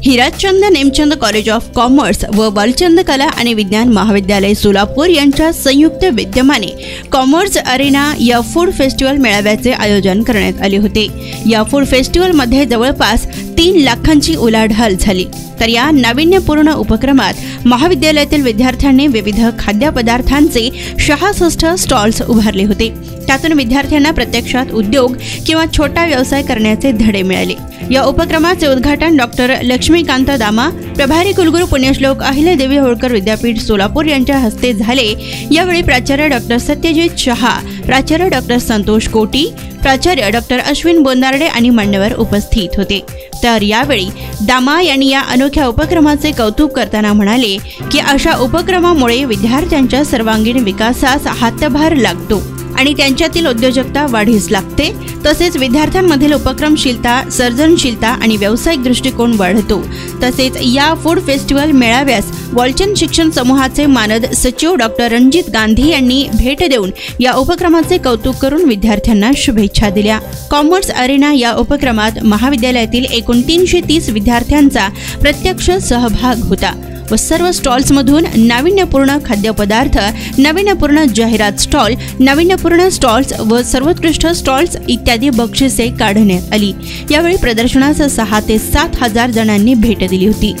Hirachand Nemchand college of commerce व बालचंद कला आणि विज्ञान महाविद्यालय सोलापूर यांच्या संयुक्त विद्यमाने कॉमर्स अरेना या फूड फेस्टिवल मेळाव्याचे आयोजन करण्यात आले होते। या फूड फेस्टिवलमध्ये जवळपास 3 लाखांची उलाढाल झाली। तर या नाविन्यपूर्ण उपक्रमात महाविद्यालयातील विद्यार्थ्यांनी विविध खाद्यपदार्थांचे 66 स्टॉल्स उभारले होते। त्यातून विद्यार्थ्यांना प्रत्यक्षात उद्योग किंवा छोटा व्यवसाय करण्याचे धडे मिळाले। या उपक्रमाचे उद्घाटन डॉक्टर लक्ष्मीकांत दामा, प्रभारी कुलगुरू पुण्यश्लोक अहिल्यादेवी होळकर विद्यापीठ सोलापूर यांच्या हस्ते झाले। यावेळी प्राचार्य डॉक्टर सत्यजित शहा, प्राचार्य डॉक्टर संतोष कोटी, प्राचार्य डॉक्टर अश्विन बोंदार्डे आणि मान्यवर उपस्थित होते। तर यावेळी दामा यांनी या अनोख्या उपक्रमाचे कौतुक करताना म्हणाले की अशा उपक्रमामुळे विद्यार्थ्यांच्या सर्वांगीण विकासास हातभार लागतो आणि त्यांच्यातील उद्योजकता वाढीस लागते। तसेच विद्यार्थ्यांमधील उपक्रमशीलता, सर्जनशीलता आणि व्यावसायिक दृष्टिकोन वाढतो। तसेच या फूड फेस्टिवल मेळाव्यास वालचंद शिक्षण समूहाचे मानद सचिव डॉक्टर रणजित गांधी यांनी भेट देऊन या उपक्रमाचे कौतुक करून विद्यार्थ्यांना शुभेच्छा दिल्या। कॉमर्स अरेना या उपक्रमात महाविद्यालयातील एकूण 330 विद्यार्थ्यांचा प्रत्यक्ष सहभाग होता व सर्व स्टॉल्समधून नाविन्यपूर्ण खाद्यपदार्थ, नाविन्यपूर्ण जाहिरात स्टॉल, नाविन्यपूर्ण स्टॉल्स व सर्वोत्कृष्ट स्टॉल्स इत्यादी बक्षिसे काढण्यात आली। यावेळी प्रदर्शनास 6 ते 7 हजार जणांनी भेट दिली होती।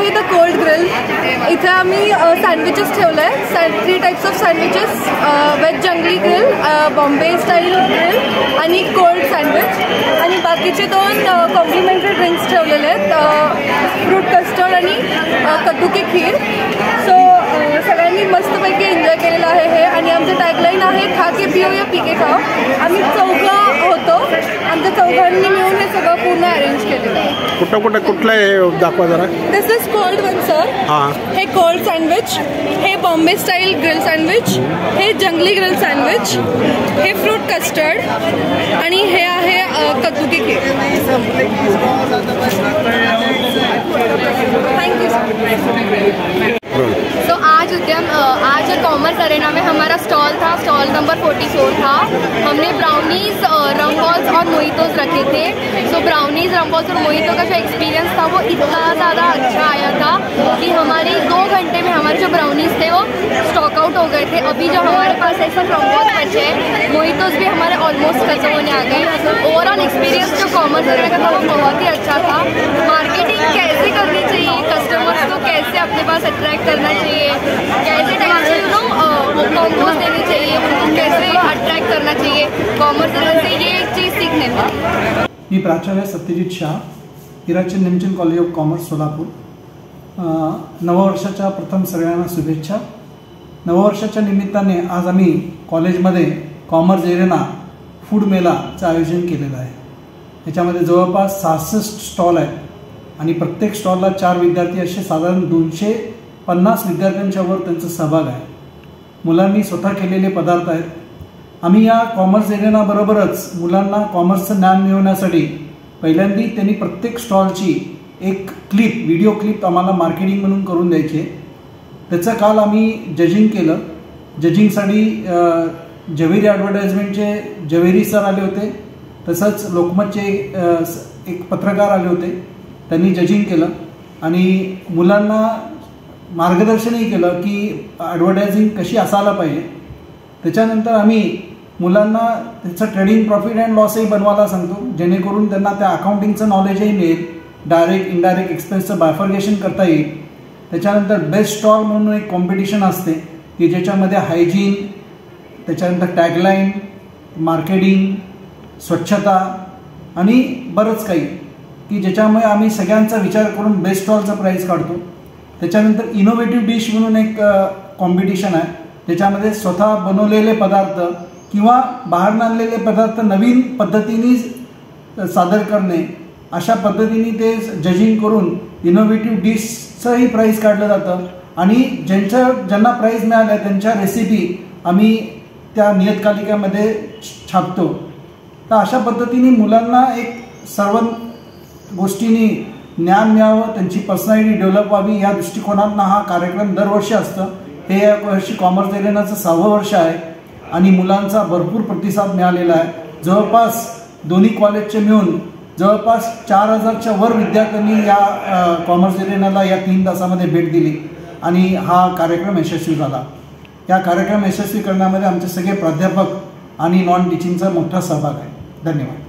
आहे द कोल्ड ग्रिल. इथे आम्ही सँडविचेस ठेवलं आहे. 3 टाईप्स ऑफ सँडविचेस, वेज जंगली ग्रिल, बॉम्बे स्टाईल ग्रिल आणि कोल्ड सँडविच. आणि बाकीचे 2 कॉम्प्लिमेंटरी ड्रिंक्स ठेवलेले आहेत, फ्रूट कस्टर्ड आणि कद्दू की खीर. सो सगळ्यांनी मस्तपैकी एन्जॉय केलेलं आहे हे. आणि आमचं टॅगलाईन आहे खा के पिओ या पी के खाओ. आम्ही 4 होतो, आमच्या 4 मिळून हे सगळं पूर्ण अरेंज केलेलं आहे. कुठलं आहे दाखवा जरा. दिस इज कोल्ड वन सर. हे कोल्ड सँडविच, हे बॉम्बे स्टाईल ग्रिल सँडविच, हे जंगली ग्रिल सँडविच, हे फ्रूट कस्टर्ड आणि हे आहे कद्दू की खीर. थँक्यू. तो आज कॉमर्स अरेना में हमारा स्टॉल था, स्टॉल नंबर 44 था. हमने ब्राउनीज, रम बॉल्स और मोहितोस रखे थे. सो ब्राउनीज, रम बॉल्स और मोहितो का जो एक्सपीरियंस था वो इतना ज़्यादा अच्छा आया था कि हमारे 2 घंटे में हमारे जो ब्राउनीज थे वो स्टॉक आउट हो गए थे. अभी जो हमारे पास ऐसा रम बॉल्स बचे हैं, मोहितोस भी हमारे ऑलमोस्ट खत्म होने आ गए. ओवरऑल एक्सपीरियंस जो कॉमर्स अरेना का था वो बहुत ही अच्छा था. मार्केटिंग कैसे करनी चाहिए, कस्टमर्स को कैसे अपने पास अट्रैक्ट करना चाहिए, कैसे कॉम्बोज देनी चाहिए, उनको कैसे अट्रैक्ट करना चाहिए, कॉमर्स से ये एक चीज़ सीखने में. मी प्राचार्य Satyajit Shah, Hirachand Nemchand college of commerce Solapur. नववर्षाच्या प्रथम सगळ्यांना शुभेच्छा. नववर्षाच्या निमित्ताने आज आम्ही कॉलेजमध्ये कॉमर्स एरेना फूड मेलाचं आयोजन केलेलं आहे. याच्यामध्ये जवळपास 66 स्टॉल आहेत आणि प्रत्येक स्टॉलला 4 विद्यार्थी, असे साधारण 250 विद्यार्थ्यांच्या वर त्यांचा सहभाग आहे. मुलांनी स्वतः केलेले पदार्थ आहेत. आम्ही या कॉमर्स एरेनाबरोबरच मुलांना कॉमर्सचं ज्ञान मिळवण्यासाठी पहिल्यांदा त्यांनी प्रत्येक स्टॉलची एक व्हिडिओ क्लिप आम्हाला मार्केटिंग म्हणून करून द्यायची. त्याचं काल आम्ही जजिंग केलं. जजिंगसाठी जवेरी ॲडव्हर्टाइजमेंटचे जवेरी सर आले होते, तसंच लोकमतचे एक पत्रकार आले होते. त्यांनी जजिंग केलं आणि मुलांना मार्गदर्शनही केलं की ॲडव्हर्टायझिंग कशी असायला पाहिजे. त्याच्यानंतर आम्ही मुलांना त्याचं ट्रेडिंग प्रॉफिट अँड लॉसही बनवायला सांगतो, जेणेकरून त्यांना त्या अकाउंटिंगचं नॉलेजही मिळेल, डायरेक्ट इनडायरेक्ट एक्सपेन्सचं बायफर्गेशन करता येईल. त्याच्यानंतर बेस्ट स्टॉल म्हणून एक कॉम्पिटिशन असते की ज्याच्यामध्ये हायजीन, त्याच्यानंतर टॅगलाईन, मार्केटिंग, स्वच्छता आणि बरंच काही की ज्याच्यामुळे आम्ही सगळ्यांचा विचार करून बेस्ट स्टॉलचा प्राईज काढतो. त्याच्यानंतर इनोव्हेटिव्ह डिश म्हणून एक कॉम्पिटिशन आहे, ज्याच्यामध्ये स्वतः बनवलेले पदार्थ किंवा बाहेर आणलेले पदार्थ नवीन पद्धतीने सादर करणे, अशा पद्धतीने ते जजिंग करून इनोव्हेटिव्ह डिशचंही प्राईज काढलं जातं. आणि ज्यांना प्राईज मिळालं त्यांच्या रेसिपी आम्ही त्या नियतकालिकामध्ये छापतो. तर अशा पद्धतीने मुलांना एक सर्व गोष्टींनी ज्ञान मिळावं, त्यांची पर्सनॅलिटी डेव्हलप व्हावी या दृष्टिकोनातून हा कार्यक्रम दरवर्षी असतं. हे या वर्षी कॉमर्स एरेनाचं 6वं वर्ष आहे आणि मुलांचा भरपूर प्रतिसाद मिळालेला आहे. जवळपास दोन्ही कॉलेजचे मिळून जवळपास 4000च्या वर विद्यार्थ्यांनी या कॉमर्स एरेनाला या 3 तासामध्ये भेट दिली आणि हा कार्यक्रम यशस्वी झाला. या कार्यक्रम यशस्वी करण्यामध्ये आमचे सगळे प्राध्यापक आणि नॉन टीचिंगचा मोठा सहभाग आहे. धन्यवाद.